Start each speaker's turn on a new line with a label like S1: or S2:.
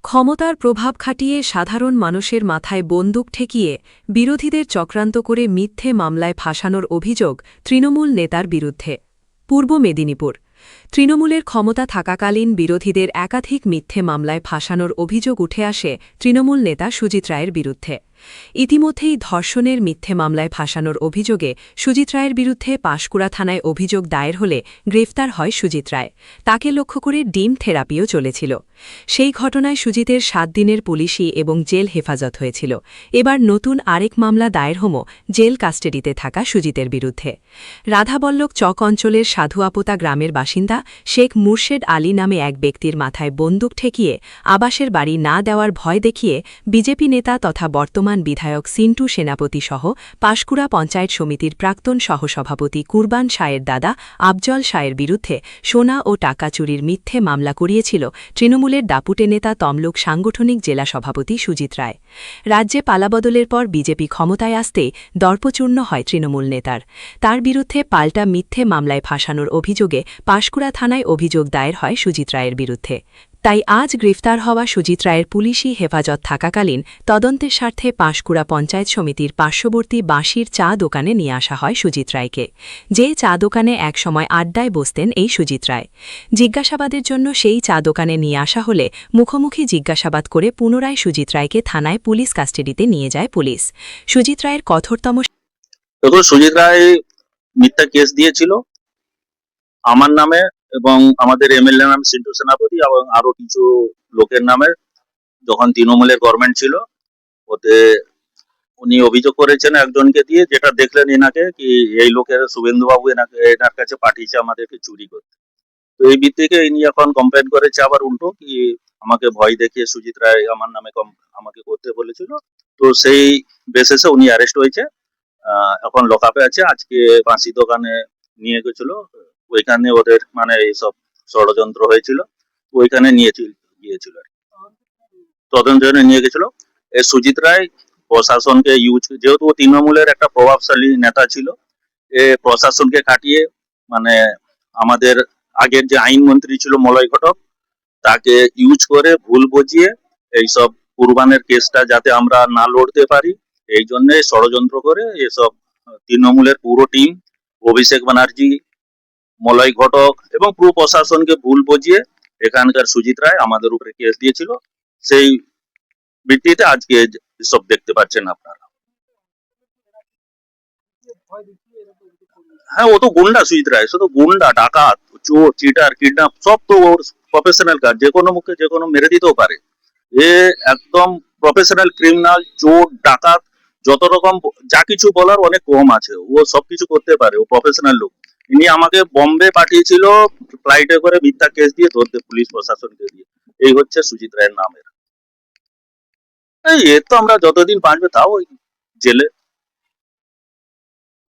S1: ক্ষমতার প্রভাব খাটিয়ে সাধারণ মানুষের মাথায় বন্দুক ঠেকিয়ে বিরোধীদের চক্রান্ত করে মিথ্যে মামলায় ফাঁসানোর অভিযোগ তৃণমূল নেতার বিরুদ্ধে। পূর্ব মেদিনীপুর। তৃণমূলের ক্ষমতা থাকাকালীন বিরোধীদের একাধিক মিথ্যে মামলায় ফাঁসানোর অভিযোগ উঠে আসে তৃণমূল নেতা সুজিত রায়ের বিরুদ্ধে। ইতিমধ্যেই ধর্ষণের মিথ্যে মামলায় ফাঁসানোর অভিযোগে সুজিত রায়ের বিরুদ্ধে পাঁশকুড়া থানায় অভিযোগ দায়ের হলে গ্রেফতার হয় সুজিত রায়। তাকে লক্ষ্য করে ডিম থেরাপিও চলেছিল। সেই ঘটনায় সুজিতের 7 দিনের পুলিশি এবং জেল হেফাজত হয়েছিল। এবার নতুন আরেক মামলা দায়ের হলো জেল কাস্টাডিতে থাকা সুজিতের বিরুদ্ধে। রাধাবল্লভ চক অঞ্চলের সাধুয়াপোতা গ্রামের বাসিন্দা শেখ মুর্শেদ আলী নামে এক ব্যক্তির মাথায় বন্দুক ঠেকিয়ে আবাসের বাড়ি না দেওয়ার ভয় দেখিয়ে বিজেপি নেতা তথা বর্তমান বিধায়ক সিন্টু সেনাপতি সহ পাঁশকুড়া পঞ্চায়েত সমিতির প্রাক্তন সহসভাপতি কুরবান শাহের দাদা আফজল শাহের বিরুদ্ধে সোনা ও টাকা চুরির মিথ্যে মামলা করিয়েছিল তৃণমূলের দাপুটে নেতা তমলুক সাংগঠনিক জেলা সভাপতি সুজিত রায়। রাজ্যে পালাবদলের পর বিজেপি ক্ষমতায় আসতেই দর্পচূর্ণ হয় তৃণমূল নেতার। তার বিরুদ্ধে পাল্টা মিথ্যে মামলায় ফাঁসানোর অভিযোগে পাঁশকুড়া থানায় অভিযোগ দায়ের হয় সুজিত রায়ের বিরুদ্ধে। তাই আজ গ্রেফতার হওয়া সুজিত রায়ের পুলিশি হেফাজত থাকাকালীন তদন্তের স্বার্থে পাঁশকুড়া পঞ্চায়েত সমিতির পার্শ্ববর্তী বাঁশির চা দোকানে নিয়ে আসা হয় সুজিত রায়কে। যে চা দোকানে একসময় আড্ডায় বসতেন এই সুজিত রায়। জিজ্ঞাসাবাদের জন্য সেই চা দোকানে নিয়ে আসা হলে মুখোমুখি জিজ্ঞাসাবাদ করে পুনরায় সুজিত রায়কে থানায় পুলিশ কাস্টাডিতে নিয়ে যায় পুলিশ। সুজিত রায়ের কঠোরতম
S2: সুজিত রায় মিথ্যা কেস দিয়েছিল আমার নামে এবং আমাদের এমএলএ নামে সিন্টু সেনাপতি এবং আরো কিছু লোকের নামে। যখন তৃণমূলের গভর্নমেন্ট ছিল ওতে উনি অভিযোগ করেছেন একজনকে দিয়ে, যেটা দেখলেন এনাকে কি এই লোকের শুভেন্দুবাবু এনার কাছে পাঠিয়েছে আমাদেরকে চুরি করতে। তো এই ভিত্তিকে ইনি এখন কমপ্লেন করেছে আবার উল্টো কি আমাকে ভয় দেখিয়ে সুজিত রায় আমার নামে আমাকে করতে বলেছিল। তো সেই বেসিসে উনি অ্যারেস্ট হয়েছে, এখন লকআপে আছে। আজকে বাঁশি দোকানে নিয়ে গেছিল, ওইখানে ওদের মানে এইসব ষড়যন্ত্র হয়েছিল, ওইখানে গিয়েছিল তদন্তের জন্য নিয়ে গেছিল। এই সুজিত রায় প্রশাসনকে যেহেতু ও তৃণমূলের একটা প্রভাবশালী নেতা ছিল, এ প্রশাসনকে কাটিয়ে মানে আমাদের আগের যে আইনমন্ত্রী ছিল মলয় ঘটক তাকে ইউজ করে ভুল বুঝিয়ে এইসব কুরবানের কেসটা যাতে আমরা না লড়তে পারি এই জন্য ষড়যন্ত্র করে এসব তৃণমূলের পুরো টিম অভিষেক ব্যানার্জি মলয় ঘটক এবং পুরো প্রশাসনকে ভুল বুঝিয়ে এখানকার সুজিত রায় আমাদের উপরে কেস দিয়েছিল। সেই ভিত্তিতে আজকে সব দেখতে পাচ্ছেন আপনারা। হ্যাঁ, ও তো গুন্ডা সুজিত রায়, শুধু গুন্ডা, ডাকাত, চোর, চিটার, কিডন্যাপ সব তো ওর প্রফেশনাল কাজ। যে কোনো মুখে যে কোনো মেরে দিতেও পারে। এ একদম প্রফেশনাল ক্রিমিনাল, চোর, ডাকাত, যত রকম যা কিছু বলার অনেক কম আছে। ও সবকিছু করতে পারে, ও প্রফেশনাল লোক। ইনি আমাকে বম্বে পাঠিয়েছিল ফ্লাইটে করে মিথ্যা কেস দিয়ে ধরতে পুলিশ প্রশাসনকে দিয়ে। এই হচ্ছে সুজিত রায়ের নামের। এই এর তো আমরা যতদিন বাঁচবে তাও ওই জেলে।